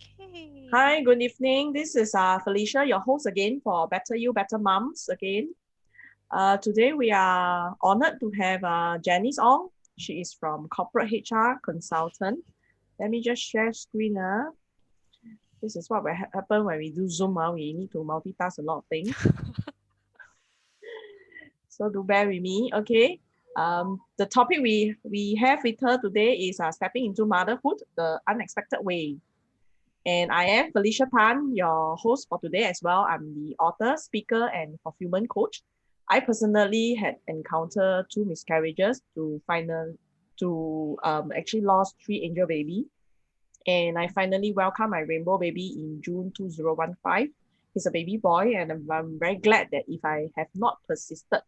Okay. Hi, good evening. This is Felicia, your host again for Better You, Better Moms again. Today we are honored to have Jennice on. She is from Corporate HR Consultant. Let me just share screen. This is what will happen when we do Zoom. We need to multitask a lot of things. So do bear with me, okay? The topic we have with her today is stepping into motherhood the unexpected way. And I am Felicia Tan, your host for today as well. I'm the author, speaker, and fulfillment coach. I personally had encountered 2 miscarriages to actually lost 3 angel baby. And I finally welcomed my rainbow baby in June 2015. He's a baby boy, and I'm very glad that if I have not persisted,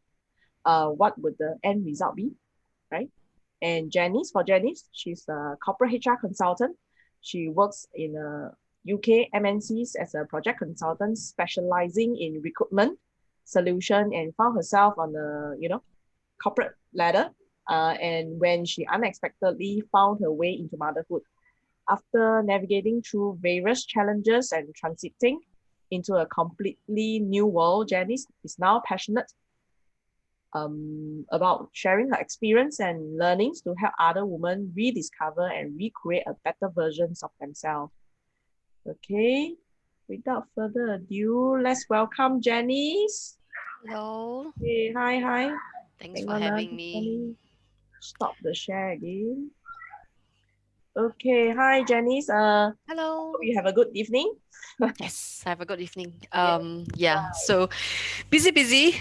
what would the end result be, right? And Jennice, she's a corporate HR consultant. She works in a UK MNCs as a project consultant, specialising in recruitment solution, and found herself on the corporate ladder. And when she unexpectedly found her way into motherhood, after navigating through various challenges and transiting into a completely new world, Jennice is now passionate about sharing her experience and learnings to help other women rediscover and recreate a better versions of themselves. Okay, without further ado, let's welcome Jennice. Hello. Hey, hi. Thanks Hang for on, having just let me. me stop the share again. Okay, hi Jennice. Hello. Hope you have a good evening. Yes, have a good evening. Yeah, Yeah. So busy,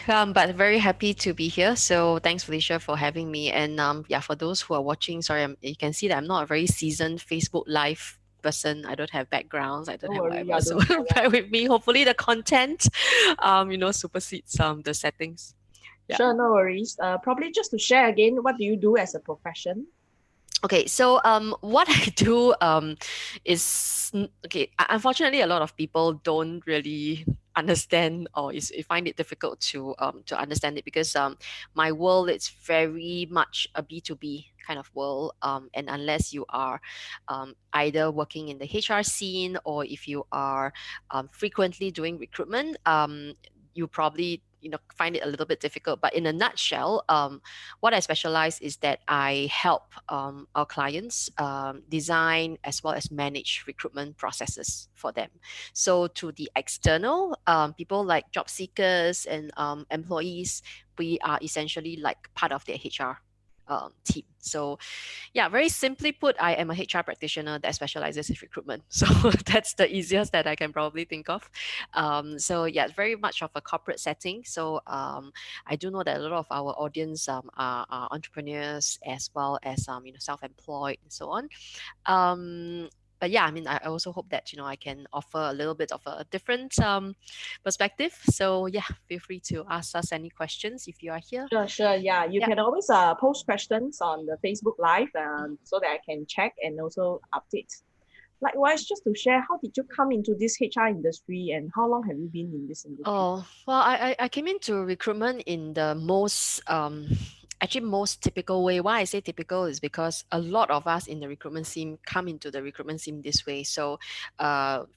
but very happy to be here. So thanks, Felicia, for having me. And yeah, for those who are watching, sorry, you can see that I'm not a very seasoned Facebook Live person. I don't have backgrounds. I don't don't have worry, whatever. you're So doing so bear well. with me. Hopefully, the content, supersedes the settings. Yeah. Sure, no worries. Probably just to share again, what do you do as a profession? Okay, so what I do is okay. Unfortunately, a lot of people don't really understand or find it difficult to understand it because my world is very much a B2B kind of world, and unless you are either working in the HR scene or if you are frequently doing recruitment, you probably find it a little bit difficult. But in a nutshell, what I specialize is that I help our clients design as well as manage recruitment processes for them. So to the external people like job seekers and employees, we are essentially like part of their HR team. So yeah, very simply put, I am a HR practitioner that specializes in recruitment. So that's the easiest that I can probably think of. So yeah, it's very much of a corporate setting. So I do know that a lot of our audience are entrepreneurs as well as self-employed and so on. But yeah, I mean, I also hope that I can offer a little bit of a different perspective. So yeah, feel free to ask us any questions if you are here. Sure. Yeah, you Yeah. can always post questions on the Facebook Live so that I can check and also update. Likewise, just to share, how did you come into this HR industry and how long have you been in this industry? Oh, well, I came into recruitment in the most actually most typical way. Why I say typical is because a lot of us in the recruitment scene come into the recruitment scene this way. So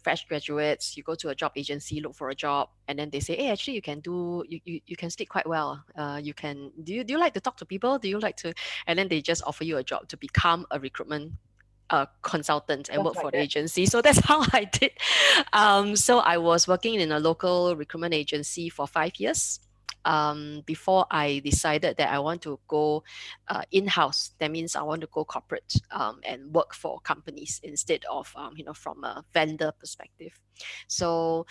fresh graduates, you go to a job agency, look for a job, and then they say, hey, actually you can speak quite well. You can do you like to talk to people? Do you like to, and then they just offer you a job to become a recruitment consultant and Just work like for the that. agency. So that's how I did. So I was working in a local recruitment agency for 5 years. Before I decided that I want to go in-house, that means I want to go corporate and work for companies instead of from a vendor perspective. So,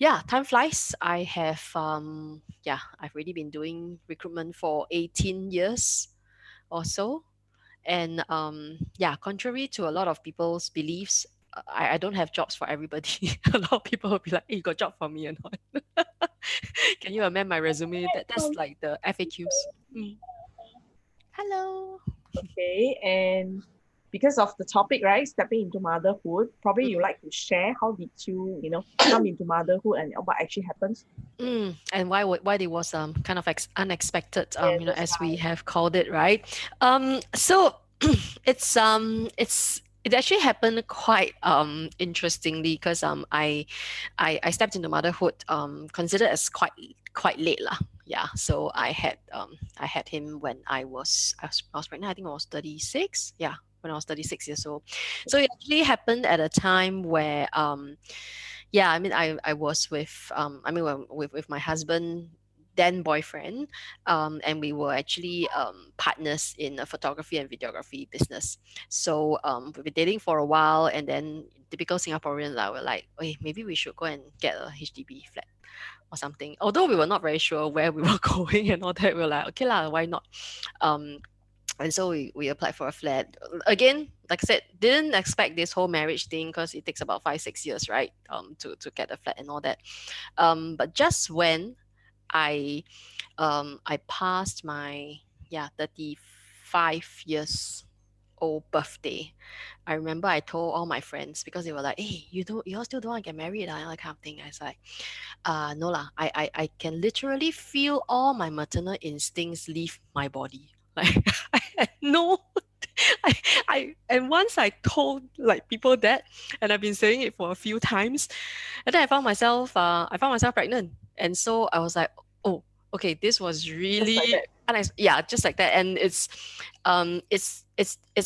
yeah, time flies. I've already been doing recruitment for 18 years or so. And yeah, contrary to a lot of people's beliefs, I don't have jobs for everybody. A lot of people will be like, hey, you got job for me or not? Can you amend my resume? That's like the FAQs. Mm. Hello. Okay, and because of the topic, right, stepping into motherhood, probably you like to share how did you come into motherhood and what actually happens? And why it was kind of unexpected, Yeah, that's as we right. have called it, right? So it's It actually happened quite interestingly because I stepped into motherhood considered as quite late lah. Yeah, so I had him when I was pregnant. I think I was 36. Yeah, when I was 36 years old. So it actually happened at a time where yeah, I mean I was with with my husband, then boyfriend, and we were actually partners in a photography and videography business. So we've been dating for a while, and then typical Singaporeans like were like, "Hey, maybe we should go and get a HDB flat or something." Although we were not very sure where we were going and all that, we were like, "Okay lah, why not?" Um, and so we applied for a flat again. Like I said, didn't expect this whole marriage thing because it takes about 5 6 years, right? To get a flat and all that. But just when I passed my, yeah, 35 years old birthday. I remember I told all my friends because they were like, "Hey, you all still don't want to get married, and that kind of thing." I was like, no lah. I can literally feel all my maternal instincts leave my body. Like I had no I, and once I told like people that, and I've been saying it for a few times, and then I found myself pregnant, and so I was like, oh, okay, this was Just like really that. yeah, just like that, and it's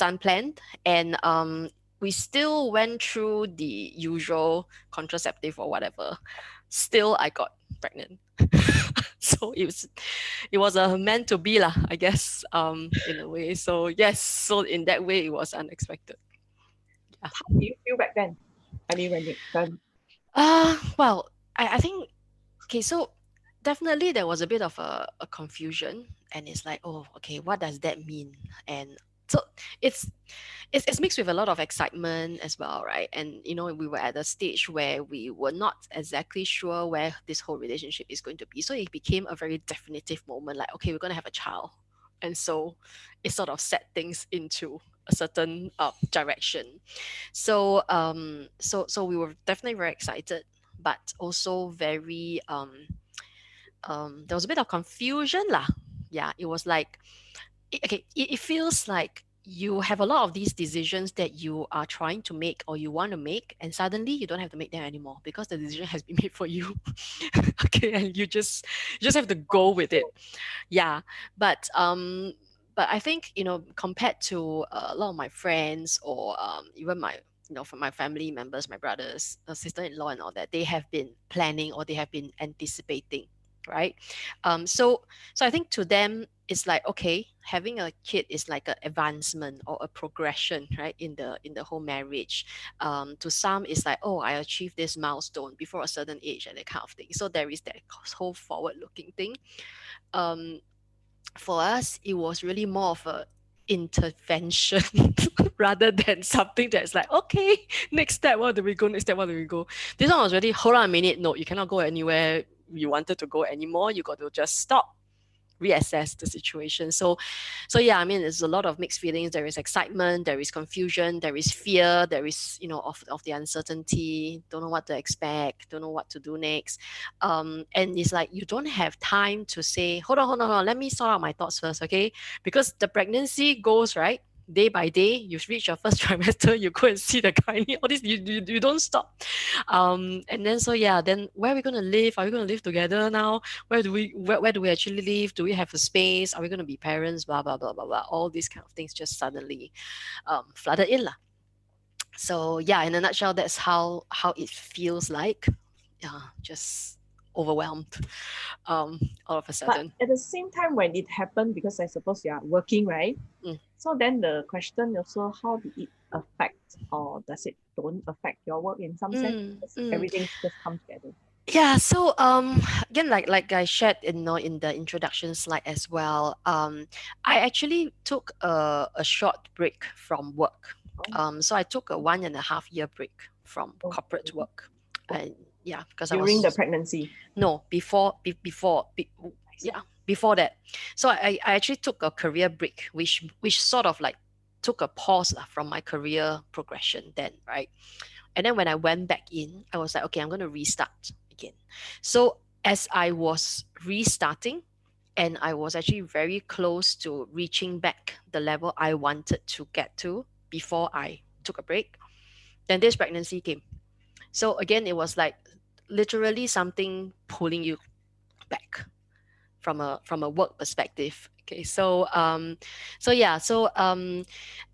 unplanned, and we still went through the usual contraceptive or whatever. Still, I got pregnant. So it was a meant to be lah, I guess, in a way. So yes, so in that way, it was unexpected. Yeah. How do you feel back then? I mean, when Well, I think okay, so definitely there was a bit of a confusion, and it's like, oh, okay, what does that mean? And so it's it's mixed with a lot of excitement as well, right? And we were at a stage where we were not exactly sure where this whole relationship is going to be. So it became a very definitive moment, like, okay, we're gonna have a child. And so it sort of set things into a certain direction. So we were definitely very excited, but also very there was a bit of confusion lah. Yeah, it was like it feels like you have a lot of these decisions that you are trying to make or you want to make, and suddenly you don't have to make them anymore because the decision has been made for you. Okay, and you just have to go with it. Yeah, but but I think compared to a lot of my friends or even my from my family members, my brothers, sister-in-law, and all that, they have been planning or they have been anticipating, right? So I think to them it's like, okay, having a kid is like an advancement or a progression, right, in the whole marriage. To some it's like, oh, I achieved this milestone before a certain age and that kind of thing. So there is that whole forward looking thing. um for us, it was really more of a intervention rather than something that's like, okay, next step, where do we go? Next step, where do we go? This one was really, hold on a minute, no, you cannot go anywhere you wanted to go anymore. You got to just stop, reassess the situation. So yeah, I mean, there's a lot of mixed feelings. There is excitement, there is confusion, there is fear, there is of the uncertainty. Don't know what to expect, don't know what to do next. And it's like you don't have time to say, hold on, let me sort out my thoughts first, okay? Because the pregnancy goes, right, day by day. You reach your first trimester, you go and see the gynae, all this, you don't stop. And then so yeah, then where are we going to live? Are we going to live together now? Where do we actually live? Do we have a space? Are we going to be parents? Blah blah blah blah blah. All these kind of things just suddenly flooded in lah. So yeah, in a nutshell, that's how it feels like. Yeah, just overwhelmed all of a but sudden. at the same time when it happened, because I suppose you are working, right? Mm. So then the question also, how did it affect, or does it don't affect your work in some sense? Mm, Because mm. everything just comes together. Yeah, so again, like I shared in the introduction slide as well. I actually took a short break from work. Oh, So I took a 1.5 year break from corporate okay. work, and yeah, because I During the was pregnancy. no before I see. yeah, before that. So I actually took a career break, which sort of like took a pause lah from my career progression then, right? And then when I went back in, I was like, okay, I'm going to restart again. So as I was restarting, and I was actually very close to reaching back the level I wanted to get to before I took a break. Then this pregnancy came. So again, it was like literally something pulling you back from a work perspective. Okay, so yeah,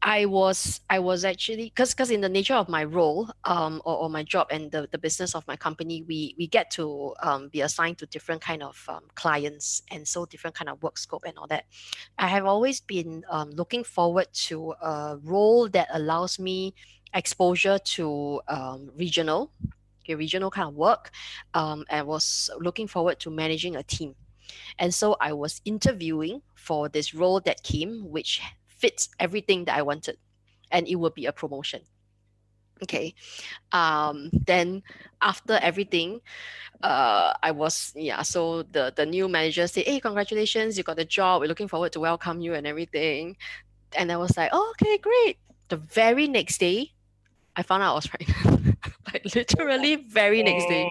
I was actually because in the nature of my role or my job and the business of my company, we get to be assigned to different kind of clients, and so different kind of work scope and all that. I have always been looking forward to a role that allows me exposure to regional kind of work. I was looking forward to managing a team, and so I was interviewing for this role that came, which fits everything that I wanted, and it would be a promotion. Okay. Then after everything, I was, yeah. So the new manager said, "Hey, congratulations, you got the job. We're looking forward to welcome you and everything." And I was like, "Oh, okay, great." The very next day, I found out I was pregnant. Like literally very next day.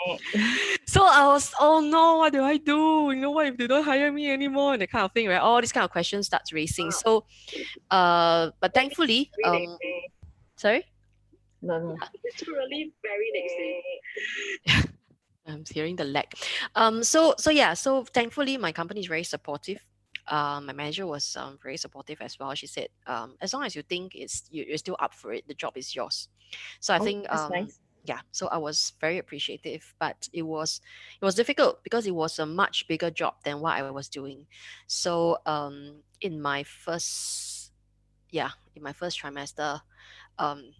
So I was, oh no, what do I do? You know, what if they don't hire me anymore? And that kind of thing, right? All these kind of questions starts racing. Wow. So, but thankfully, Very next day. sorry, No, no. literally very next day. I'm hearing the lag. So yeah, so thankfully my company is very supportive. My manager was very supportive as well. She said, as long as you think you're still up for it, the job is yours. So I Oh, think that's nice. yeah, so I was very appreciative, but it was difficult because it was a much bigger job than what I was doing. So in my first trimester, um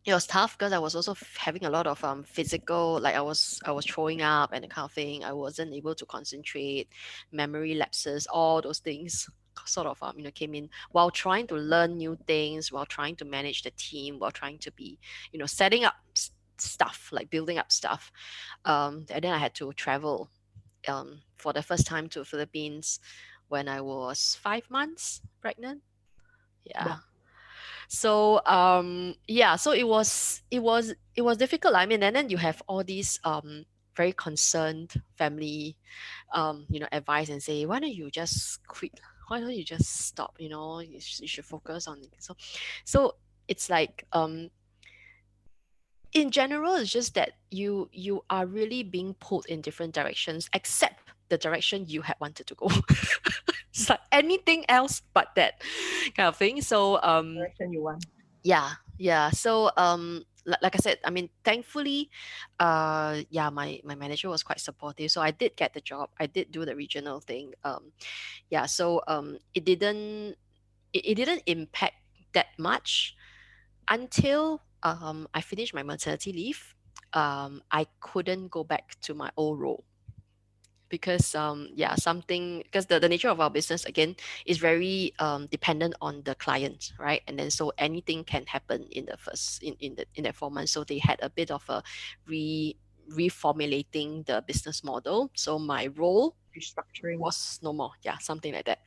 it was tough because I was also having a lot of physical, like I was throwing up and the kind of thing. I wasn't able to concentrate, memory lapses, all those things sort of came in while trying to learn new things, while trying to manage the team, while trying to be setting up stuff, like building up stuff. And then I had to travel for the first time to Philippines when I was 5 months pregnant. Yeah. Wow. So yeah, so it was difficult. I mean, and then you have all these very concerned family advice and say, why don't you just quit, why don't you just stop, you should focus on it. So it's like in general, it's just that you are really being pulled in different directions except the direction you had wanted to go. It's like anything else but that kind of thing. So Direction you want. yeah, so like I said, I mean, thankfully yeah, my manager was quite supportive, so I did get the job, I did do the regional thing. Yeah, so it didn't impact that much until I finished my maternity leave. I couldn't go back to my old role because yeah, something, because the nature of our business again is very dependent on the client, right? And then so anything can happen in the first in that 4 months. So they had a bit of a re reformulating the business model, so my role Restructuring. was no more. Yeah, something like that.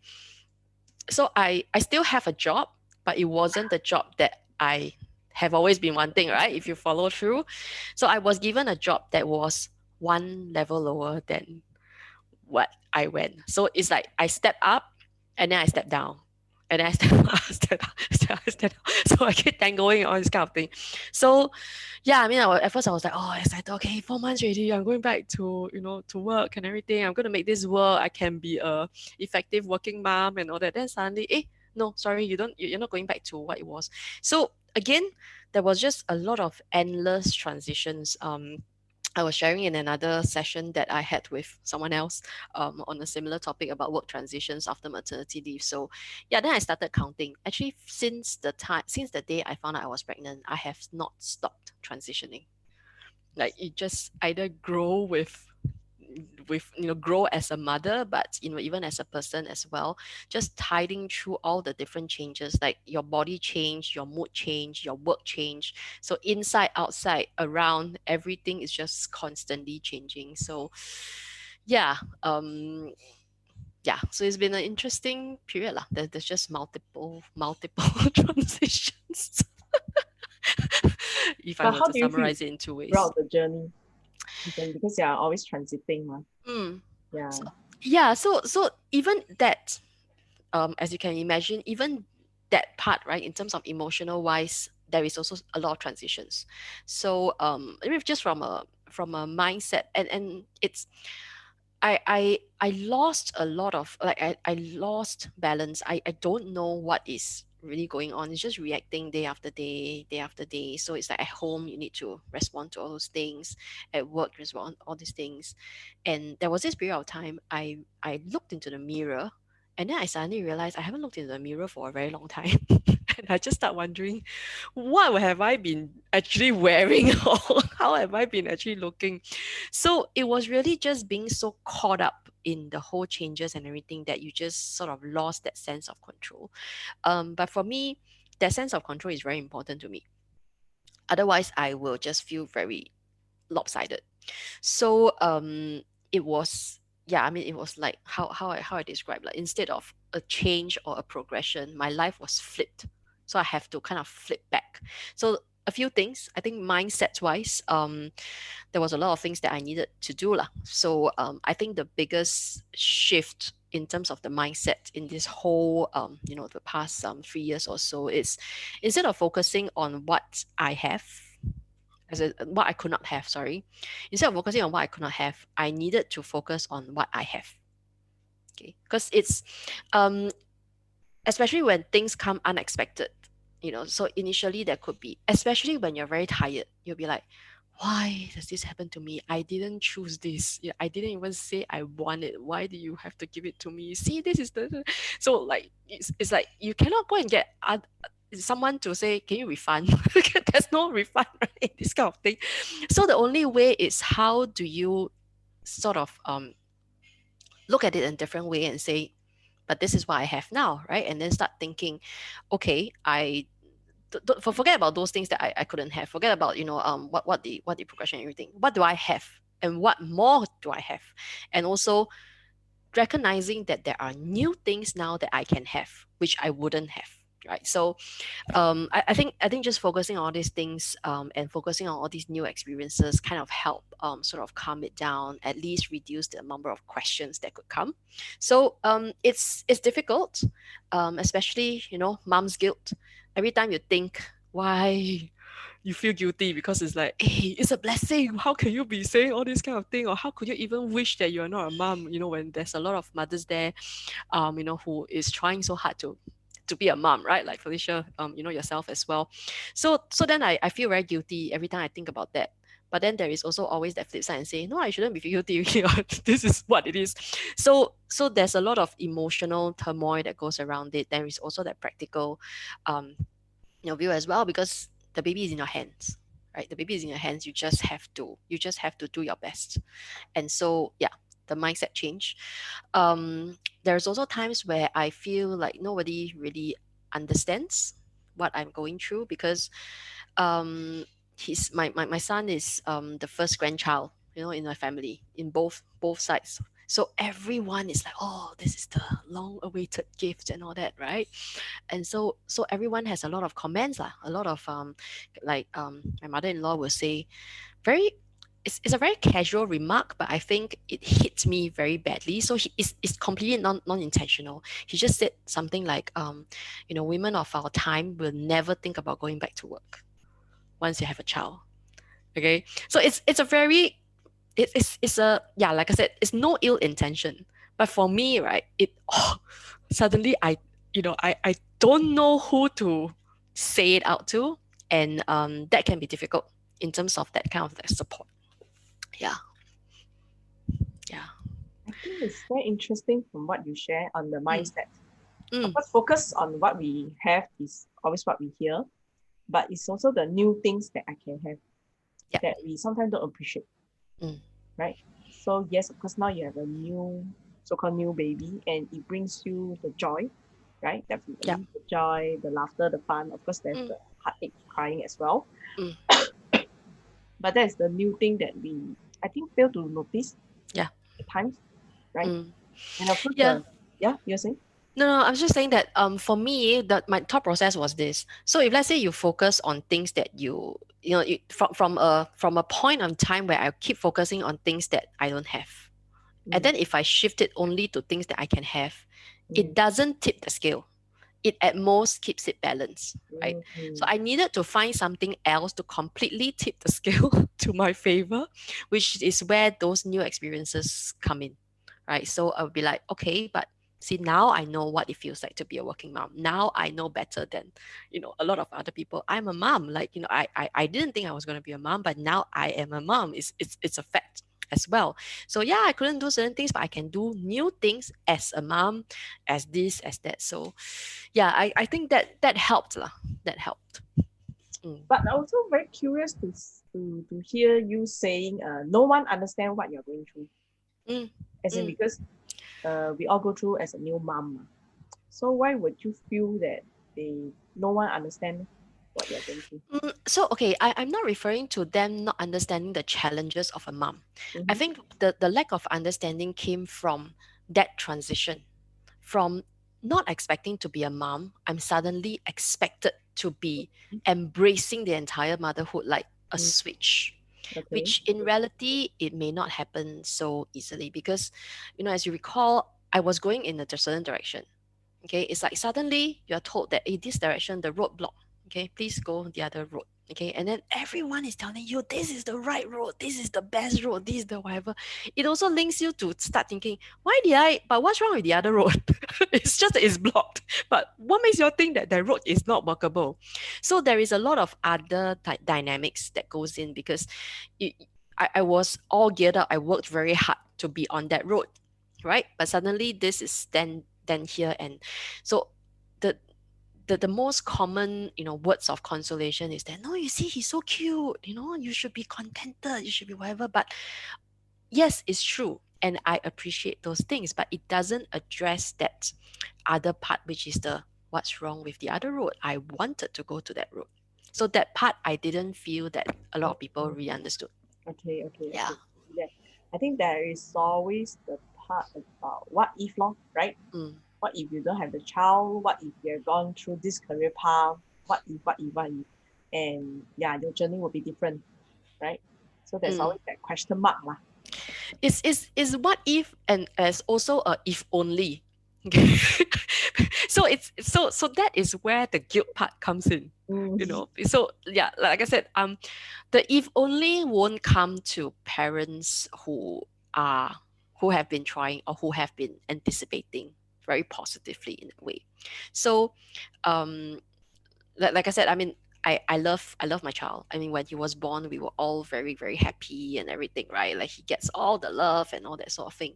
So I still have a job, but it wasn't the job that I have always been wanting, right? If you follow through. So I was given a job that was one level lower than what I went. So it's like I step up and then I step down. And then I step up, step up, step up, step up. So I keep tangoing on this kind of thing. So yeah, I mean, at first I was like, oh, it's like, okay, 4 months already. I'm going back to work and everything. I'm going to make this work. I can be a effective working mom and all that. Then suddenly, no, sorry, you're not going back to what it was. So again, there was just a lot of endless transitions. I was sharing in another session that I had with someone else on a similar topic about work transitions after maternity leave. So, yeah, then I started counting. Actually, since the day I found out I was pregnant, I have not stopped transitioning. Like it just either grow with grow as a mother, but even as a person as well, just tiding through all the different changes, like your body change, your mood change, your work change. So inside, outside, around, everything is just constantly changing. So yeah, so it's been an interesting period lah. There's just multiple transitions. If I But were how to do you feel summarize it in two ways. throughout the journey? Because you are always transiting, Mm. yeah. So, yeah, so even that, as you can imagine, even that part, right, in terms of emotional wise, there is also a lot of transitions. So just from a mindset, and it's I lost a lot of, like, I lost balance. I don't know what is really going on. It's just reacting day after day, day after day. So it's like at home you need to respond to all those things, at work respond all these things. And there was this period of time I looked into the mirror, and then I suddenly realized I haven't looked into the mirror for a very long time. And I just start wondering, what have I been actually wearing, or how have I been actually looking? So it was really just being so caught up in the whole changes and everything that you just sort of lost that sense of control. But for me, that sense of control is very important to me. Otherwise, I will just feel very lopsided. So it was, yeah, I mean, it was like how I describe, like, instead of a change or a progression, my life was flipped. So I have to kind of flip back. So a few things, I think, mindset wise, there was a lot of things that I needed to do lah. So I think the biggest shift in terms of the mindset in this whole the past 3 years or so is, instead of focusing on what I have, what I could not have, sorry, instead of focusing on what I could not have, I needed to focus on what I have. Okay, because it's um especially when things come unexpected, so initially there could be, especially when you're very tired, you'll be like, why does this happen to me? I didn't choose this. Yeah, I didn't even say I want it. Why do you have to give it to me? See, this is so, like, it's like you cannot go and get someone to say, can you refund? There's no refund, right? This kind of thing. So the only way is, how do you sort of look at it in a different way and say, but this is what I have now, right? And then start thinking, okay, forget about those things that I couldn't have. Forget about, what the progression and everything. What do I have, and what more do I have? And also recognizing that there are new things now that I can have, which I wouldn't have. Right. So I think just focusing on all these things, and focusing on all these new experiences kind of help sort of calm it down, at least reduce the number of questions that could come. So it's difficult, especially, mom's guilt. Every time you think, why, you feel guilty, because it's like, hey, it's a blessing. How can you be saying all this kind of thing? Or how could you even wish that you're not a mom? When there's a lot of mothers there, who is trying so hard to be a mom, right? Like Felicia, yourself as well. So then I feel very guilty every time I think about that. But then there is also always that flip side and say, no, I shouldn't be guilty. This is what it is. So there's a lot of emotional turmoil that goes around it. There is also that practical um, view as well, because the baby is in your hands, right? The baby is in your hands. You just have to do your best. And so, yeah, the mindset change. There's also times where I feel like nobody really understands what I'm going through, because um, my son is the first grandchild, in my family, in both sides. So everyone is like, oh, this is the long awaited gift and all that, right? And so everyone has a lot of comments lah, a lot of my mother-in-law will say, very, it's a very casual remark, but I think it hits me very badly. So it's completely non-intentional. He just said something like, women of our time will never think about going back to work once you have a child. Okay, so it's a very, it's a, yeah, like I said, it's no ill intention, but for me, right, suddenly I don't know who to say it out to, and that can be difficult in terms of that kind of like support. Yeah, yeah. I think it's very interesting from what you share on the Mm, mindset. Of mm, course, focus on what we have is always what we hear, but it's also the new things that I can have yeah. that we sometimes don't appreciate, Mm, right? So yes, of course, now you have a new, so-called new baby, and it brings you the joy, right? yeah. Definitely the joy, the laughter, the fun. Of course, there's Mm, the heartache, crying as well. mm, But that's the new thing that we, I think, fail to notice yeah. at times, right? Mm, And of course, yeah. yeah, you're saying? No, I was just saying that for me, that my thought process was this. So if, let's say, you focus on things that from a point of time where I keep focusing on things that I don't have, and Mm, then if I shift it only to things that I can have, it mm, doesn't tip the scale. it at most keeps it balanced, right? So Mm. I needed to find something else to completely tip the scale to my favor, which is where those new experiences come in, right? So I'll be like, okay, but see, now I know what it feels like to be a working mom. Now I know better than, a lot of other people. I'm a mom. Like, I didn't think I was going to be a mom, but now I am a mom. It's a fact as well. So yeah, I couldn't do certain things, but I can do new things as a mom, as this, as that. So yeah, I think that helped lah. That helped. Mm. But also very curious to hear you saying no one understand what you're going through. Mm. As in Mm. because we all go through as a new mom. So why would you feel that no one understand what you're going through? So okay, I'm not referring to them not understanding the challenges of a mom. I Mm-hmm. think the lack of understanding came from that transition, from not expecting to be a mom. I'm suddenly expected to be embracing the entire motherhood like a Mm. switch, Okay. which in reality it may not happen so easily because, as you recall, I was going in a certain direction. Okay, it's like suddenly you're told that in this direction the road block. Okay, please go the other road. Okay, and then everyone is telling you this is the right road, this is the best road, this is the whatever. It also links you to start thinking, why did I? But what's wrong with the other road? It's just that it's blocked. But what makes you think that the road is not workable? So there is a lot of other dynamics that goes in because it, I was all geared up. I worked very hard to be on that road, right? But suddenly this is then here, and so the the most common words of consolation is that, no, you see, he's so cute, you should be contented, you should be whatever. But yes, it's true, and I appreciate those things, but it doesn't address that other part, which is the what's wrong with the other road. I wanted to go to that road, so that part I didn't feel that a lot of people Mm. really understood. Okay, okay, Yeah. okay. Yeah. I think there is always the part about what if long, right? Mm, What if you don't have the child? What if you're gone through this career path? What if? And yeah, your journey will be different, right? So there's mm. always that question mark lah. Is what if and as also a if only. Okay. So so that is where the guilt part comes in. Mm. So yeah, like I said, the if only won't come to parents are who have been trying or who have been anticipating very positively in a way. So um like I said, I mean, I love my child. I mean, when he was born, we were all very, very happy and everything, right? Like he gets all the love and all that sort of thing.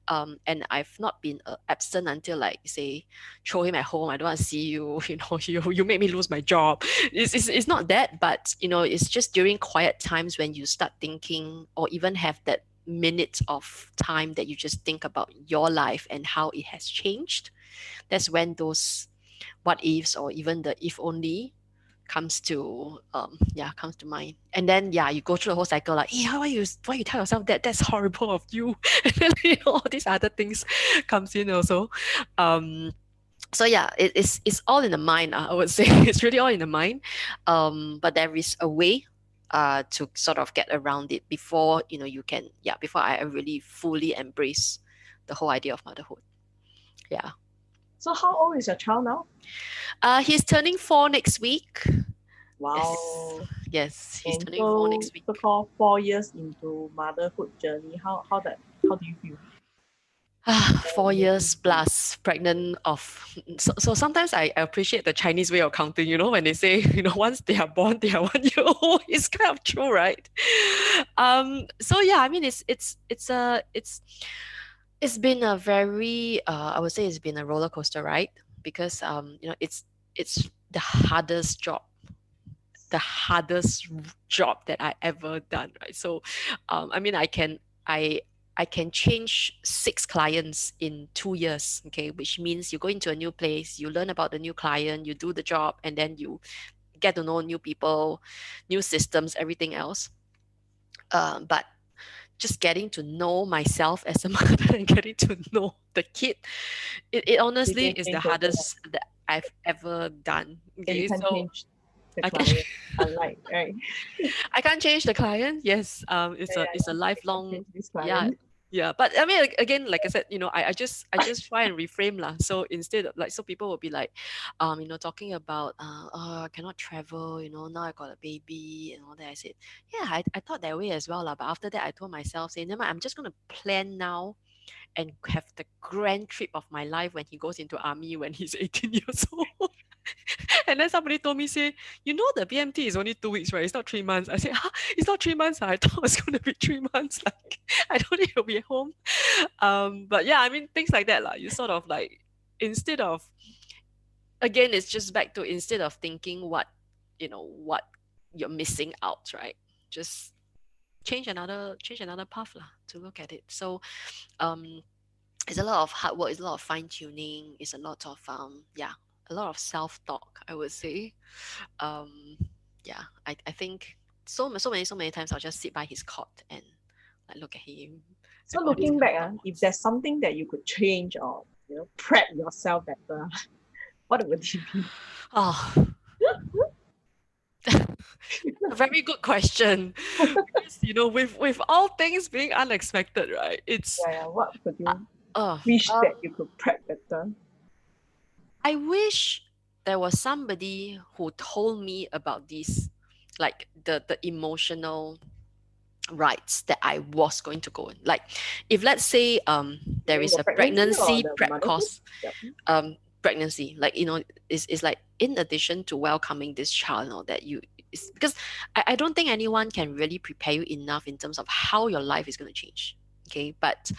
And I've not been absent until like say, throw him at home. I don't want to see you. You make me lose my job. It's not that, but it's just during quiet times when you start thinking, or even have that minute of time that you just think about your life and how it has changed. That's when those what ifs or even the if only comes to mind. And then yeah, you go through the whole cycle like, hey, why you tell yourself that? That's horrible of you. And then all these other things comes in also. um so yeah, it's all in the mind. I would say it's really all in the mind. But there is a way to sort of get around it before you can, yeah, before I really fully embrace the whole idea of motherhood. Yeah. So how old is your child now? He's turning 4 next week. Yes. Wow. Yes, he's And turning 4 so next week. so called 4 years into motherhood journey. How do you feel? 4 years Maybe plus pregnant of. So sometimes I appreciate the Chinese way of counting, when they say, once they are born, they are 1 year old. It's kind of true, right? So yeah, I mean, it's been a very, I would say it's been a roller coaster ride because, it's the hardest job that I ever done, right? So, I mean, I I can change 6 clients in 2 years, okay, which means you go into a new place, you learn about the new client, you do the job, and then you get to know new people, new systems, everything else. But just getting to know myself as a mother and getting to know the kid, it you honestly can is the change also. hardest that I've ever done. And you Okay, can so change the I can client, unlike, right? I can't change the client. Yes, it's Yeah, a yeah, it's a yeah. You can lifelong, change this yeah, client. Yeah, but I mean, like, again, like I said, I just try and reframe lah. So instead of like, so people will be like, talking about, oh, I cannot travel, now I got a baby and all that. I said, yeah, I thought that way as well lah. But after that, I told myself, saying, never mind, I'm just gonna plan now and have the grand trip of my life when he goes into army when he's 18 years old. And then somebody told me, say, the BMT is only 2 weeks, right? It's not 3 months. I said, huh? It's not 3 months. I thought it was going to be 3 months. Like, I don't think he'll be home. But yeah, I mean, things like that, like, you sort of like, instead of, again, it's just back to, instead of thinking what you're missing out, right? Just change another path lah, to look at it. So, um, it's a lot of hard work, it's a lot of fine tuning, it's a lot of a lot of self talk, I would say. um yeah, I think so many times I'll just sit by his cot and like look at him So and all these looking kind of back, if thoughts. there's something that you could change or prep yourself better, what would it be? Oh, a very good question. Because with all things being unexpected, right? It's Yeah, yeah. What could uh, you uh, wish um that you could prep better? I wish there was somebody who told me about these, like the emotional rights that I was going to go in. Like, if let's say You there mean is the a pregnancy or pregnancy the prep motherhood? course, Yep. pregnancy, like, is like, in addition to welcoming this child and all that, it's because I don't think anyone can really prepare you enough in terms of how your life is going to change. Okay, but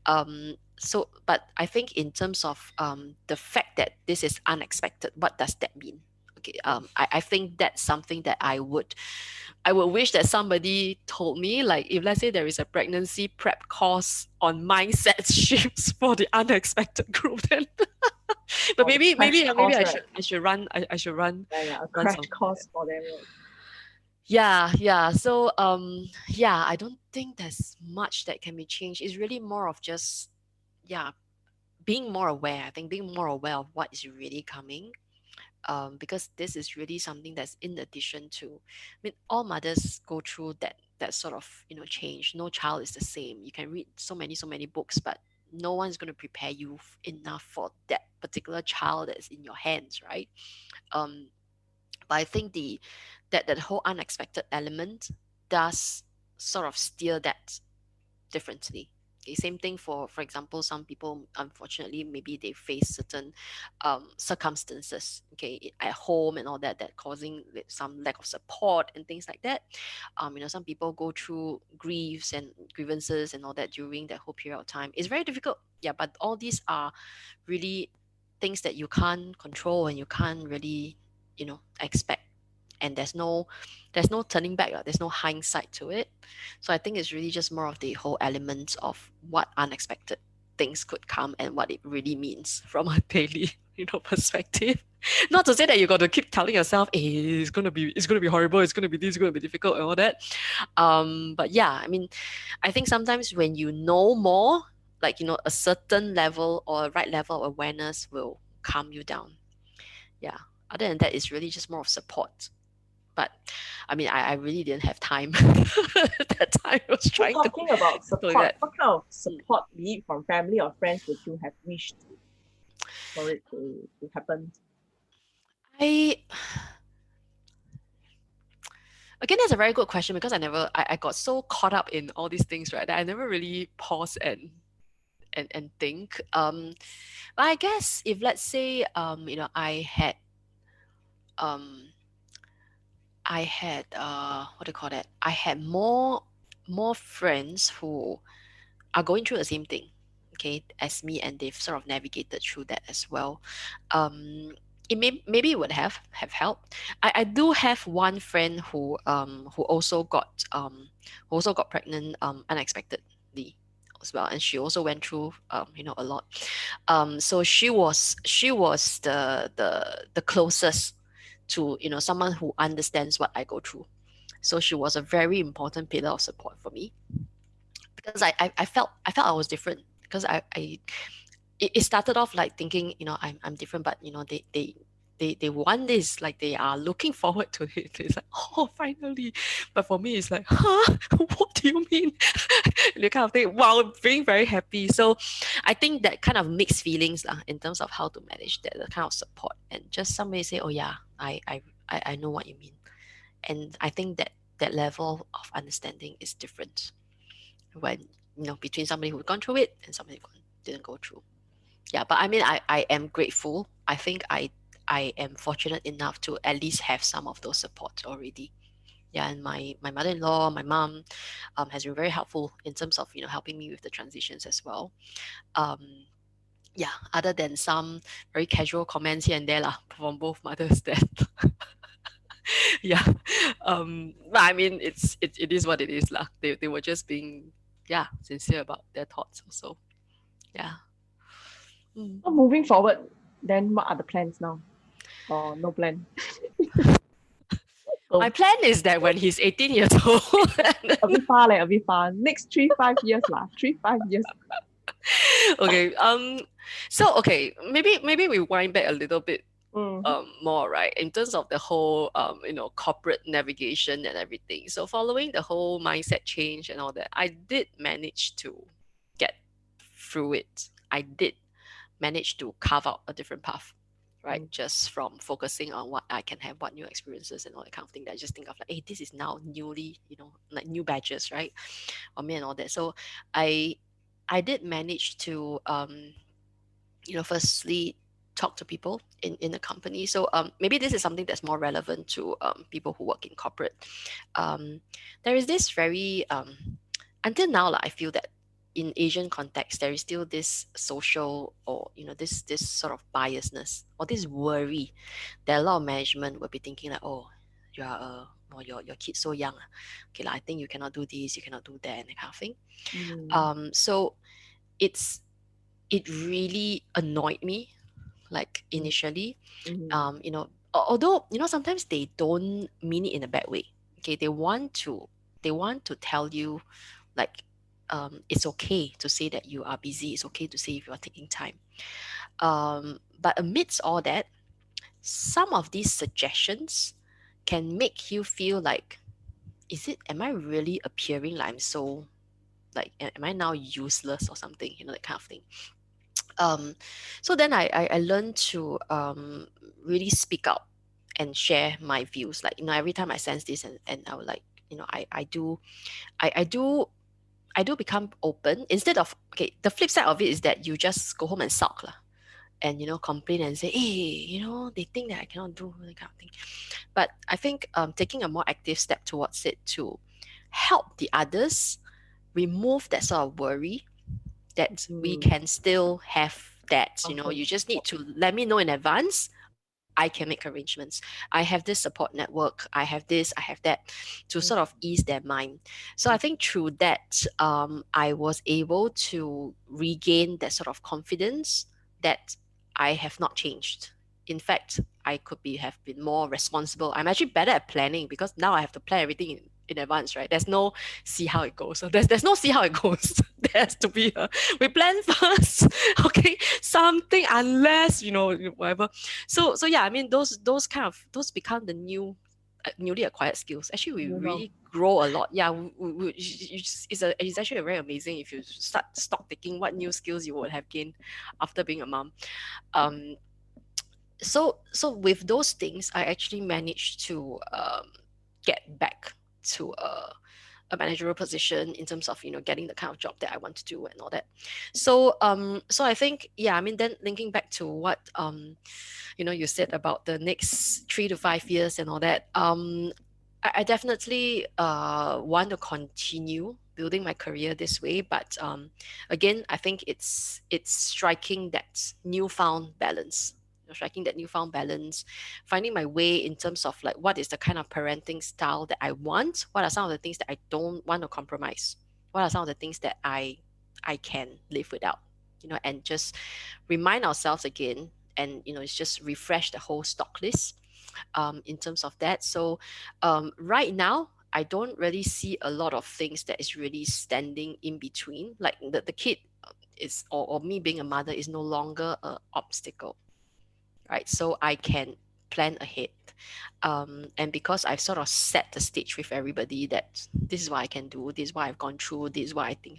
I think in terms of the fact that this is unexpected, what does that mean? Okay, I think that's something that I would wish that somebody told me, like, if let's say there is a pregnancy prep course on mindset shifts for the unexpected group, then but Or the maybe crash maybe maybe course, I right? should I should run I should run Yeah, yeah. A run crash something like that. course for them, right? Yeah. So yeah, I don't think there's much that can be changed. It's really more of just, yeah, being more aware. I think being more aware of what is really coming, because this is really something that's in addition to, I mean, all mothers go through that sort of change. No child is the same. You can read so many books, but no one's going to prepare you enough for that particular child that's in your hands, right? um but I think that whole unexpected element does sort of steer that differently. Okay, same thing for example, some people, unfortunately, maybe they face certain circumstances, okay, at home and all that causing some lack of support and things like that. Some people go through griefs and grievances and all that during that whole period of time. It's very difficult, yeah, but all these are really things that you can't control and you can't really expect, and there's no turning back, there's no hindsight to it. So I think it's really just more of the whole elements of what unexpected things could come and what it really means from a daily perspective. Not to say that you got to keep telling yourself, hey, it's gonna be horrible, it's gonna be this, it's gonna be difficult and all that. But yeah, I mean, I think sometimes when you know more, like, a certain level or a right level of awareness will calm you down. Yeah, other than that, it's really just more of support. But I mean, I really didn't have time. That time I was So trying to talking about do support, that. what kind of Mm. support, be it from family or friends, would you have wished for it to happen? I Again, that's a very good question, because I got so caught up in all these things, right, that I never really pause and think. But I guess, if let's say um I had what do you call that? I had more friends who are going through the same thing, okay, as me, and they've sort of navigated through that as well. Maybe it would have helped. I do have one friend who also got pregnant unexpectedly as well, and she also went through a lot. So she was the closest to someone who understands what I go through. So she was a very important pillar of support for me, because I felt I was different, because it started off like thinking, I'm different, but they they want this, like they are looking forward to it. It's like, oh, finally. But for me, it's like, huh? What do you mean? You kind of think, wow, being very happy. So I think that kind of mixed feelings in terms of how to manage that, the kind of support. And just somebody say, oh yeah, I know what you mean. And I think that that level of understanding is different when, between somebody who's gone through it and somebody who didn't go through. Yeah, but I mean, I am grateful. I think I am fortunate enough to at least have some of those support already. Yeah, and my mother-in-law, my mom, has been very helpful in terms of helping me with the transitions as well. Um, yeah, other than some very casual comments here and there lah from both mothers that yeah, but I mean it is what it is lah. They were just being sincere about their thoughts also. Yeah. Mm. So moving forward, then what are the plans now? Or no plan? My So plan is that when he's 18 years old, a bit far, a bit far. Next 3-5 years lah. 3-5 years. okay. So okay, maybe we wind back a little bit Mm-hmm. more, right, in terms of the whole corporate navigation and everything. So following the whole mindset change and all that, I did manage to get through it. I did manage to carve out a different path, right? Mm. Just from focusing on what I can have, what new experiences and all that kind of thing, that I just think of like, hey, this is now newly, like new badges, right? Or me and all that. So I I did manage to firstly talk to people in the company. So maybe this is something that's more relevant to people who work in corporate. Um, there is this very until now, like, I feel that in Asian context, there is still this social, or this sort of biasness or this worry that a lot of management will be thinking like, oh, you are or your kid's so young, okay, like, I think you cannot do this, you cannot do that, and that kind of thing. Mm. So it's it really annoyed me, like, Mm. initially. Mm. Although sometimes they don't mean it in a bad way. Okay, they want to tell you, like, it's okay to say that you are busy, it's okay to say if you are taking time. But amidst all that, some of these suggestions can make you feel like, am I really appearing like I'm so, like, am I now useless or something, that kind of thing. um, so then I learned to really speak out and share my views. Like, every time I sense this, and I would like, I do become open, instead of, okay, the flip side of it is that you just go home and sulk lah, and complain and say, hey, they think that I cannot do that kind of thing. But I think taking a more active step towards it to help the others remove that sort of worry, that we Mm. can still have that. Okay. You just need to let me know in advance. I can make arrangements. I have this support network. I have this, I have that, to sort Mm. of ease their mind. So I think through that, I was able to regain that sort of confidence that I have not changed. In fact, I could have been more responsible. I'm actually better at planning, because now I have to plan everything in advance, right? There's no see how it goes. So there's no see how it goes. There has to be we plan first, okay? Something, unless whatever. So yeah, I mean, those become the newly acquired skills. Actually, we You know. really grow a lot. Yeah, it's actually very amazing if you start stock taking what new skills you would have gained after being a mom. Um, so with those things, I actually managed to get back to a managerial position, in terms of getting the kind of job that I want to do and all that. So I think, yeah, I mean, then linking back to what you said about the next 3 to 5 years and all that, I definitely want to continue building my career this way. But again, I think it's striking that newfound balance. Striking that newfound balance, finding my way in terms of, like, what is the kind of parenting style that I want. What are some of the things that I don't want to compromise? What are some of the things that I can live without? And just remind ourselves again, and it's just refresh the whole stock list in terms of that. So right now, I don't really see a lot of things that is really standing in between. Like, the kid or me being a mother is no longer an obstacle, right? So I can plan ahead. And because I've sort of set the stage with everybody that this is what I can do, this is what I've gone through, this is what I think.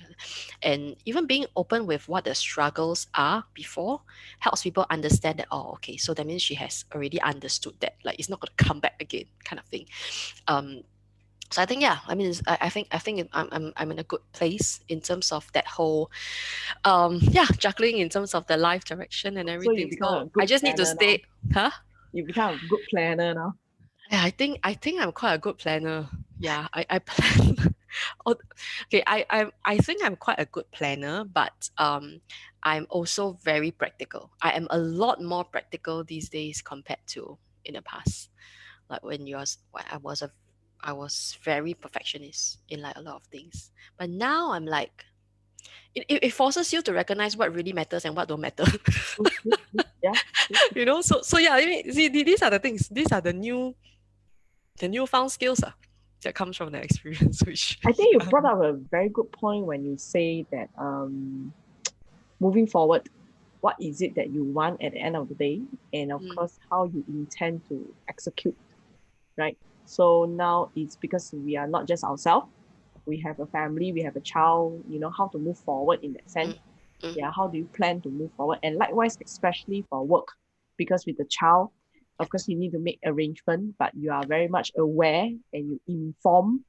And even being open with what the struggles are before helps people understand that, oh, okay, so that means she has already understood that. Like it's not gonna come back again, kind of thing. Um, so I think, yeah, I mean, I think I'm in a good place in terms of that whole yeah, juggling in terms of the life direction and So you everything. become a So I good just need to planner now. stay. Huh? You become a good planner now. Yeah, I think I'm quite a good planner. Yeah, I plan. Oh, okay, I think I'm quite a good planner, but I'm also very practical. I am a lot more practical these days compared to in the past. Like when I was very perfectionist in like a lot of things, but now I'm like it forces you to recognize what really matters and what don't matter. True, true, true. Yeah, true. So yeah, I mean, see, these are the things. These are the newfound skills that comes from the experience. Which I think you yeah, brought up a very good point when you say that moving forward, what is it that you want at the end of the day, and of mm, course how you intend to execute, right? So now it's because we are not just ourselves, we have a family, we have a child, how to move forward in that sense. mm, mm, Yeah, how do you plan to move forward? And likewise, especially for work, because with the child, of course, you need to make arrangement, but you are very much aware and you inform,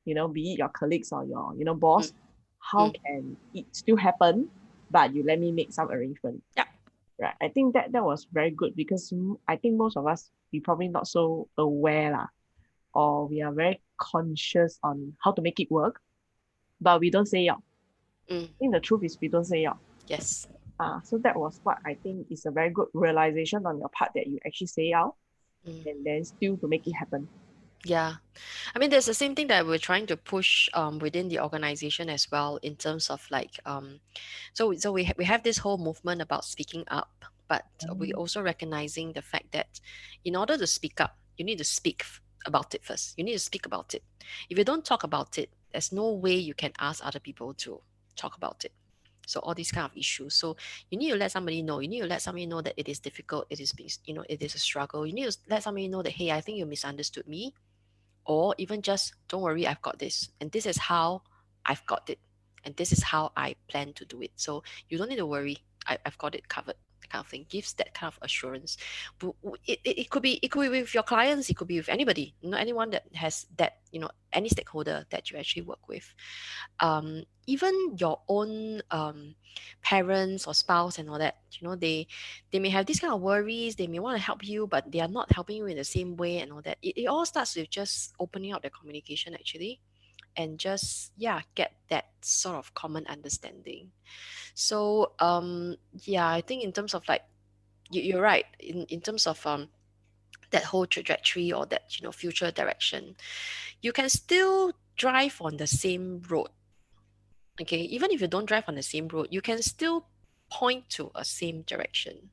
be it your colleagues or your, mm, boss, how mm. can it still happen, but you let me make some arrangement. Yeah, Right. I think that was very good because I think most of us, we probably not so aware lah, or we are very conscious on how to make it work, but we don't say out. mm, I think the truth is we don't say out. yes. So that was what I think is a very good realization on your part that you actually say out Mm. and then still to make it happen. Yeah, I mean, there's the same thing that we're trying to push within the organization as well in terms of like so we have this whole movement about speaking up, but we Um, also recognizing the fact that in order to speak up, you need to speak about it first. You need to speak about it. If you don't talk about it, there's no way you can ask other people to talk about it. So all these kind of issues. So you need to let somebody know. You need to let somebody know that it is difficult. It is, it is a struggle. You need to let somebody know that, hey, I think you misunderstood me, or even just don't worry, I've got this, and this is how I've got it, and this is how I plan to do it. So you don't need to worry, I've got it covered. Kind of thing gives that kind of assurance. But it could be with your clients, it could be with anybody, anyone that has that, any stakeholder that you actually work with, even your own parents or spouse and all that, they may have these kind of worries, they may want to help you, but they are not helping you in the same way and all that. It all starts with just opening up the communication actually, and just, yeah, get that sort of common understanding. So yeah, I think in terms of like, you're right in terms of that whole trajectory, or that, future direction, you can still drive on the same road. Okay, even if you don't drive on the same road, you can still point to a same direction.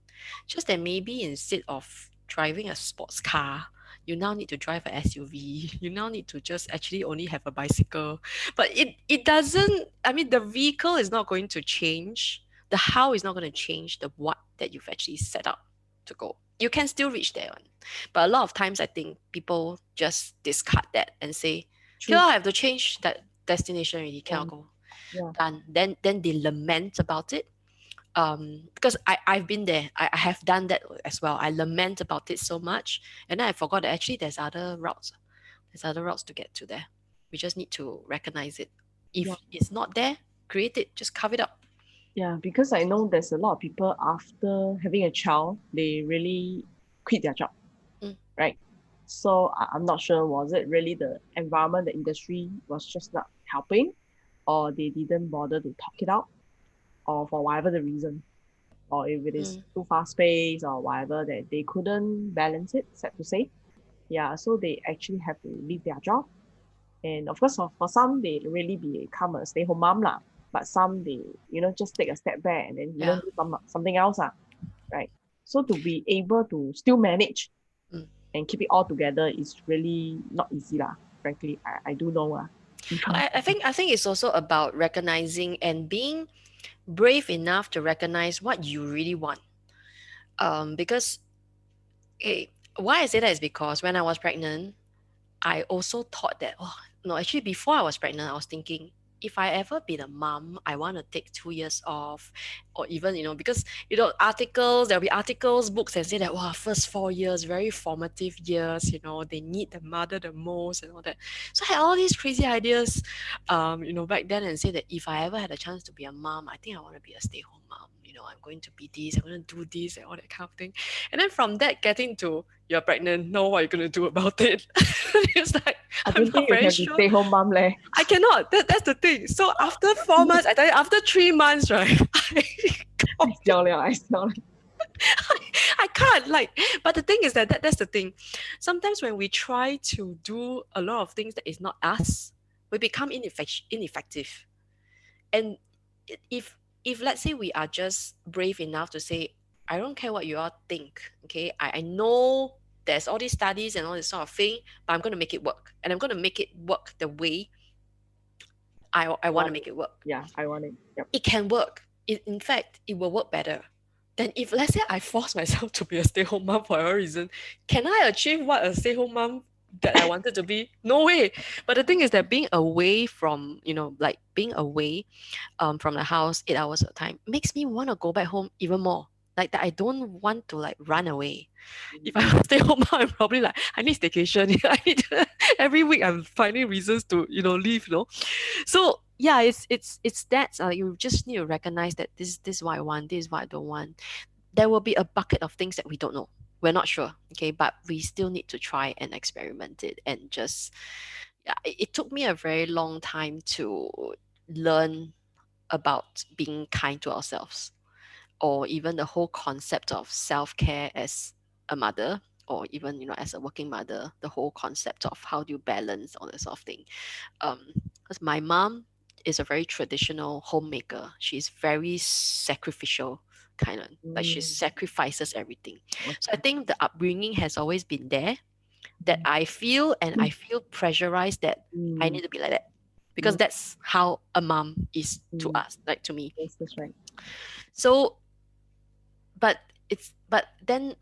Just that maybe instead of driving a sports car, you now need to drive a SUV. You now need to just actually only have a bicycle. But it doesn't, I mean, the vehicle is not going to change. The how is not going to change the what that you've actually set up to go. You can still reach there one. But a lot of times I think people just discard that and say, okay, true. I have to change that destination already, cannot Yeah, go. yeah, Done. Then they lament about it. Because I've been there. I have done that as well. I lament about it so much, and then I forgot that actually there's other routes. There's other routes to get to there. We just need to recognize it. yeah, If it's not there, create it. Just carve it up. yeah. Because I know there's a lot of people after having a child, they really quit their job, Mm, right? So I'm not sure, was it really the environment, the industry was just not helping, or they didn't bother to talk it out, or for whatever the reason, or if it is mm, too fast paced or whatever, that they couldn't balance it, sad to say. Yeah, so they actually have to leave their job. And of course, for some, they really become a stay-home mom lah. But some, they, just take a step back and then, yeah. do something else, right? So to be able to still manage Mm. and keep it all together is really not easy lah. Frankly, I do know I think it's also about recognizing and being brave enough to recognize what you really want. Because, okay, Why I say that is because when I was pregnant, I also thought that, oh, no, actually, before I was pregnant, I was thinking, if I ever be a mom, I want to take 2 years off, or even, because, articles, there'll be articles, books, and say that, wow, first 4 years, very formative years, they need the mother the most and all that. So I had all these crazy ideas, back then, and say that if I ever had a chance to be a mom, I think I want to be a stay home mom. I'm going to be this, I'm going to do this, and all that kind of thing. And then from that, getting to you're pregnant, know what you're going to do about it. It's like, I I'm don't think not you very can be sure. stay-home mom leh. I cannot. That's the thing. So after 4 months, I tell you, after 3 months, right, I I can't. 笑了, I 笑了. I can't. But the thing is that's the thing. Sometimes when we try to do a lot of things that is not us, we become ineffective. And if let's say we are just brave enough to say, I don't care what you all think, okay, I know there's all these studies and all this sort of thing, but I'm going to make it work, and I'm going to make it work the way I want to Want it. make it work. Yeah, I want it. Yep. It can work. In fact, it will work better than if, let's say, I force myself to be a stay-home mom for a reason. Can I achieve what a stay-home mom that I wanted to be? No way. But the thing is that being away from, like being away from the house 8 hours at a time makes me want to go back home even more. Like that, I don't want to like run away. If I stay home now, I'm probably like, I need staycation. I need every week. I'm finding reasons to leave. So yeah, it's that. You just need to recognize that this is what I want. This is what I don't want. There will be a bucket of things that we don't know. We're not sure. Okay, but we still need to try and experiment it and just. Yeah, it took me a very long time to learn about being kind to ourselves, or even the whole concept of self-care as a mother, or even as a working mother, the whole concept of how do you balance all this sort of thing. Because my mom is a very traditional homemaker. She's very sacrificial kind of, like she Mm, sacrifices everything. So I okay. think the upbringing has always been there, that I feel pressurized that I Mm, need to be like that, because mm, that's how a mom is to mm. us, like to me. Yes, that's right. So but but then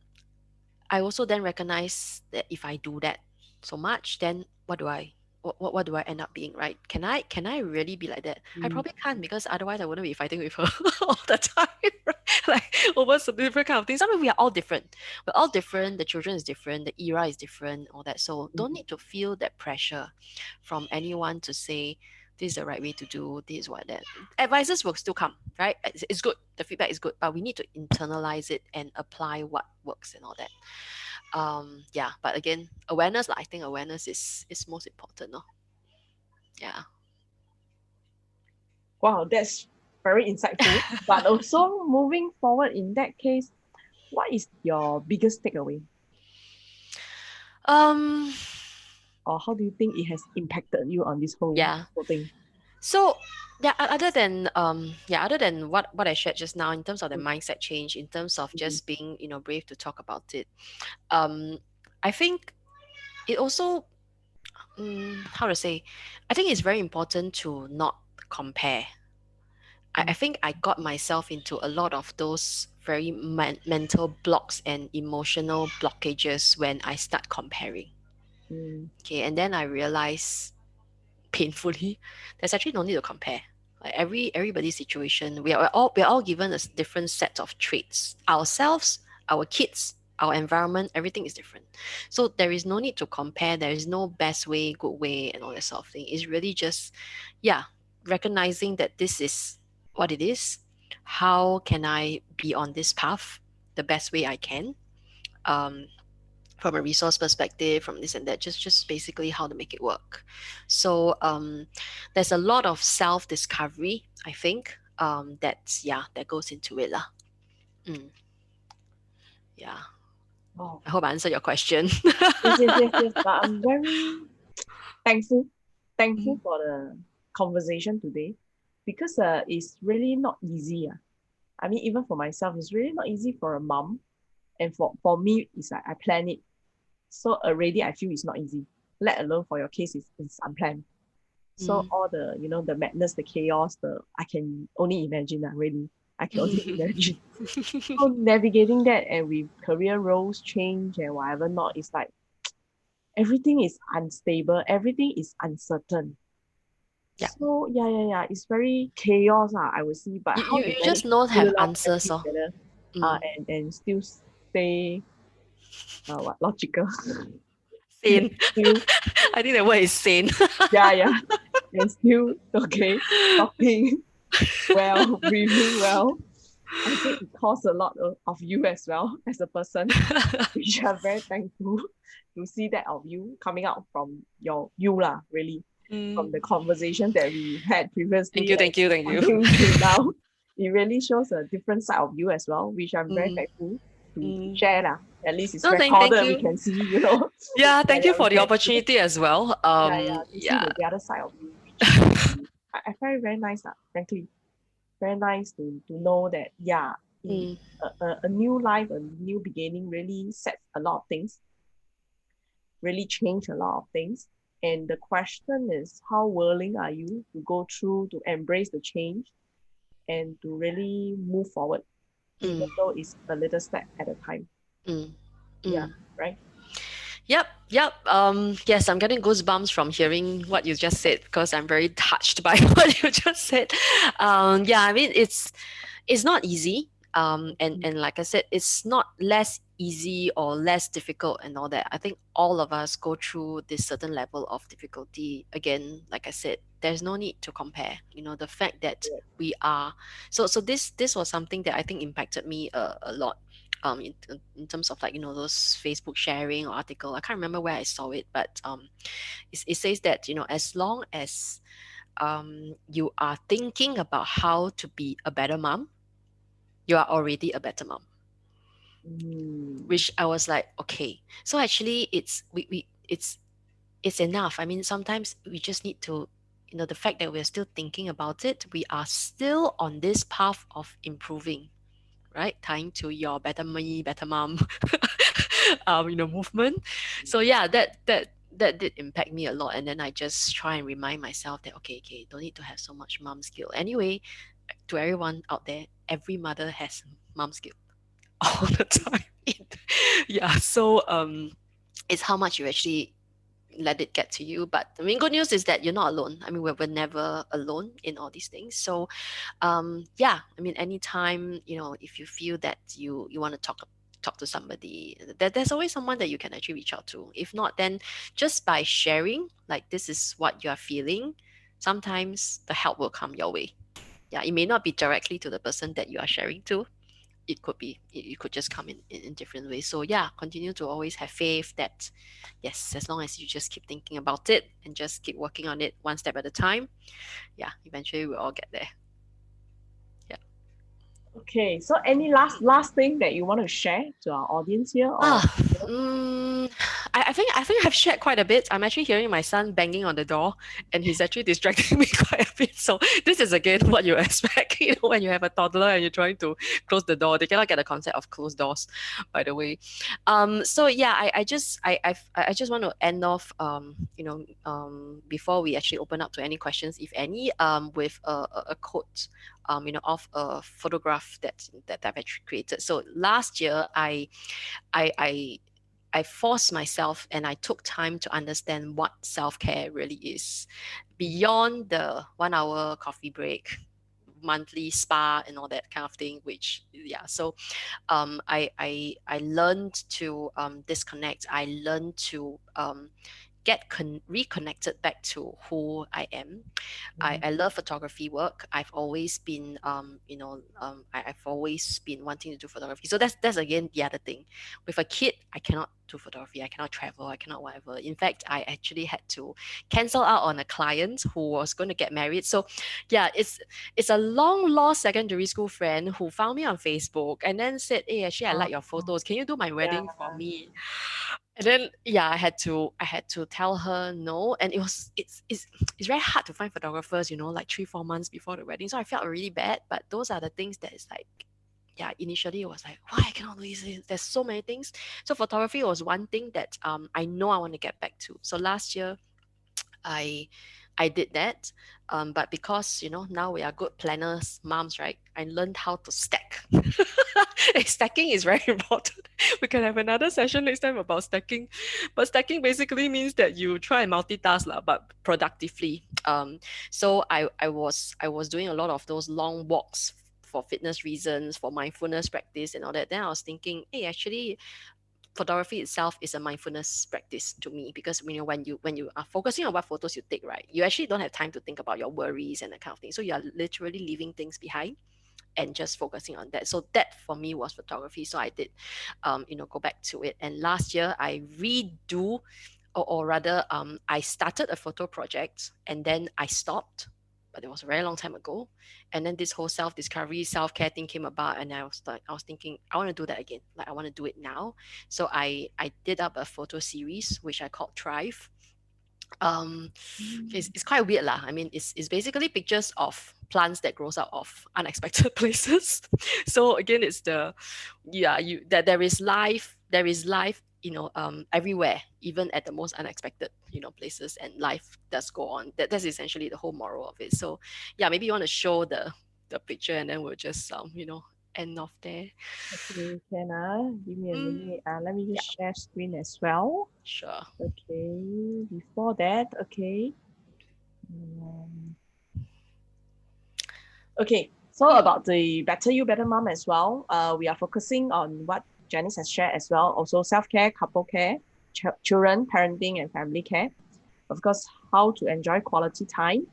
I also then recognize that if I do that so much, then what do I end up being, right? Can I really be like that? I Mm, probably can't, because otherwise I wouldn't be fighting with her all the time, right? Like over some different kind of things. I mean, we are all different. We're all different. The children is different. The era is different. All that. So don't mm. need to feel that pressure from anyone to say this is the right way to do this, what that. Advices will still come, right? It's good. The feedback is good, but we need to internalize it and apply what works and all that. Yeah, but again, awareness, like, I think awareness is most important, no? Yeah. Wow, that's very insightful. But also moving forward in that case, what is your biggest takeaway? um Or how do you think it has impacted you on this yeah, whole thing? so yeah, other than what I shared just now, in terms of the mindset change, in terms of Mm, just being brave to talk about it, um I think it also, how to say, I think it's very important to not compare. I mm, think I got myself into a lot of those very mental blocks and emotional blockages when I start comparing. mm, Okay, and then I realized painfully there's actually no need to compare. Like everybody's situation, we're all given a different set of traits. Ourselves, our kids, our environment, everything is different. So there is no need to compare. There is no best way, good way, and all that sort of thing. It's really just, yeah, recognizing that this is what it is. How can I be on this path the best way I can? Um, from a resource perspective, from this and that, just basically how to make it work. So there's a lot of self discovery, I think, that goes into it lah. Mm, yeah, wow. I hope I answered your question. Yes, yes, yes, yes. But I'm very thankful, thankful Mm, for the conversation today because it's really not easy. I mean, even for myself, it's really not easy for a mom. And for me, it's like I plan it. So already I feel it's not easy, let alone for your case, it's unplanned. So mm, all the, the madness, the chaos, I can only imagine really. I can only imagine. So navigating that and with career roles change and whatever not, it's like everything is unstable, everything is uncertain. Yeah. So yeah, it's very chaos, I would see. But how You you just manage to don't pull have it off answers, everything oh. together, Mm. and still stay what logical, and Sane. still I think the word is sane. yeah, and still okay, talking well, breathing well. I think it costs a lot of you as well as a person, which I'm very thankful to see that of you coming out from you lah, really, from the Mm. conversation that we had Thank previously you, and thank you, thank you. until till now. It really shows a different side of you as well, which I'm very Mm. thankful to Mm. share lah. At least it's No, thank recorded, we you. can see, Yeah, thank you yeah, we for the can opportunity as well. to see Yeah. the other side of you, which I find it very nice lah, frankly. Very nice to know that, yeah, Mm. a new life, a new beginning really sets a lot of things, really change a lot of things. And the question is, how willing are you to go through, to embrace the change and to really move forward, even Mm. though it's a little step at a time. Mm. Yeah, Mm. right? Yep, yep. Yes, I'm getting goosebumps from hearing what you just said because I'm very touched by what you just said. Yeah, I mean it's not easy. And like I said, it's not less easy or less difficult and all that. I think all of us go through this certain level of difficulty. Again, like I said, there's no need to compare. The fact that we are so this was something that I think impacted me a lot. In terms of, like, those Facebook sharing or article. I can't remember where I saw it, but it says that, as long as you are thinking about how to be a better mom, you are already a better mom. Mm, Which I was like, okay, so actually it's enough. I mean, sometimes we just need to, the fact that we're still thinking about it, we are still on this path of improving, right? Tying to your better me, better mom, movement. So yeah, that did impact me a lot. And then I just try and remind myself that, okay, don't need to have so much mom skill. Anyway, to everyone out there, every mother has mom skill all the time. Yeah. So it's how much you actually let it get to you. But I mean, good news is that you're not alone. I mean, we're never alone in all these things. So yeah, I mean, anytime, if you feel that you want to talk to somebody, there's always someone that you can actually reach out to. If not, then just by sharing, like, this is what you are feeling, sometimes the help will come your way. Yeah, it may not be directly to the person that you are sharing to. It could just come in different ways. So yeah, continue to always have faith that, yes, as long as you just keep thinking about it and just keep working on it one step at a time, yeah, eventually we'll all get there. Yeah. okay, so any last thing that you want to share to our audience here, Ah, or mm, I think I've shared quite a bit. I'm actually hearing my son banging on the door, and he's actually distracting me quite a bit. So this is again what you expect, when you have a toddler and you're trying to close the door. They cannot get the concept of closed doors, by the way. So yeah, I just want to end off, before we actually open up to any questions, if any, with a quote, of a photograph that I've actually created. So last year, I I I forced myself and I took time to understand what self-care really is, beyond the 1 hour coffee break, monthly spa and all that kind of thing. Which, yeah, so I learned to disconnect. I learned to get reconnected back to who I am. I love photography work. I've always been, I've always been wanting to do photography. So that's again the other thing. With a kid, I cannot do photography. I cannot travel. I cannot whatever. In fact, I actually had to cancel out on a client who was going to get married. So, yeah, it's a long lost secondary school friend who found me on Facebook and then said, "Hey, actually, I like your photos. Can you do my yeah, wedding for me?" And then, yeah, I had to tell her no. And it's very hard to find photographers, like 3-4 months before the wedding. So I felt really bad. But those are the things that is like, yeah, initially it was like, why I cannot do this? There's so many things. So photography was one thing that I know I want to get back to. So last year, I I did that. But because, now we are good planners, moms, right? I learned how to stack. Stacking is very important. We can have another session next time about stacking. But stacking basically means that you try and multitask lah, but productively. So I was doing a lot of those long walks for fitness reasons, for mindfulness practice and all that. Then I was thinking, hey, actually, photography itself is a mindfulness practice to me, because when you are focusing on what photos you take, right, you actually don't have time to think about your worries and that kind of thing. So you are literally leaving things behind and just focusing on that. So that for me was photography. So I did, go back to it. And last year I redo, or rather, I started a photo project and then I stopped. But it was a very long time ago. And then this whole self-discovery, self-care thing came about, and I was thinking, I want to do that again. Like I want to do it now. So I did up a photo series which I called Thrive. um it's quite weird lah. I mean, it's basically pictures of plants that grows out of unexpected places. So again, it's the, yeah, you that there is life, everywhere, even at the most unexpected, places, and life does go on. That's essentially the whole moral of it. So yeah, maybe you want to show the picture, and then we'll just end off there. Okay, can give me a minute. mm, Let me yeah, just share screen as well. sure. Okay, before that, okay. Um, okay, so mm, about the Better You, Better Mom as well, we are focusing on what Jennice has shared as well. Also self-care, couple care, children, parenting and family care. Of course, how to enjoy quality time,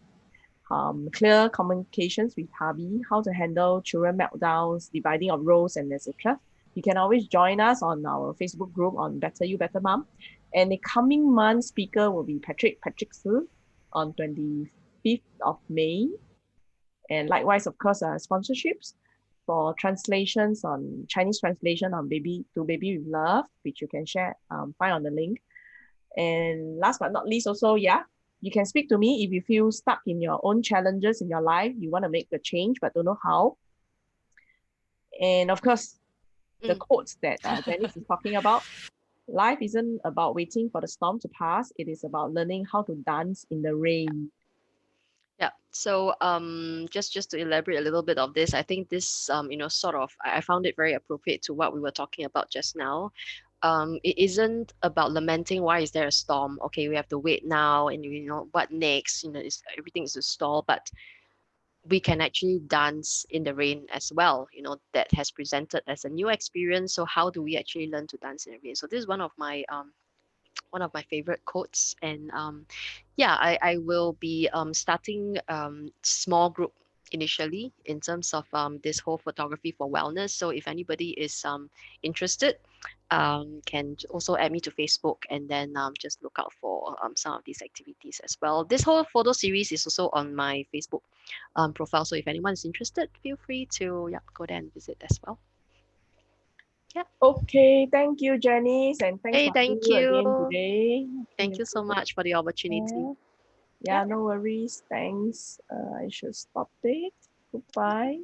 clear communications with hubby, how to handle children meltdowns, dividing of roles, and etc. You can always join us on our Facebook group on Better You, Better Mom. And the coming month speaker will be Patrick Su on 25th of May. And likewise, of course, sponsorships for translations on Chinese translation on Baby with Love, which you can share, find on the link. And last but not least, also, yeah, you can speak to me if you feel stuck in your own challenges in your life. You want to make the change but don't know how. And of course, the mm. quotes that Jennice is talking about. Life isn't about waiting for the storm to pass. It is about learning how to dance in the rain. Yeah. So just to elaborate a little bit of this, I think this sort of, I found it very appropriate to what we were talking about just now. It isn't about lamenting why is there a storm. Okay, we have to wait now, and what next? Everything is a stall, but we can actually dance in the rain as well. That has presented as a new experience. So how do we actually learn to dance in the rain? So this is one of my favorite quotes. And yeah, I will be starting small group initially in terms of this whole photography for wellness. So if anybody is interested, can also add me to Facebook, and then just look out for some of these activities as well. This whole photo series is also on my Facebook profile. So if anyone is interested, feel free to, yeah, go there and visit as well. Yeah. Okay, thank you, Janice, and thanks Hey, for thank you you. again today. Thank you so much for the opportunity. Yeah, Yeah. no worries. Thanks. I should stop it. Goodbye.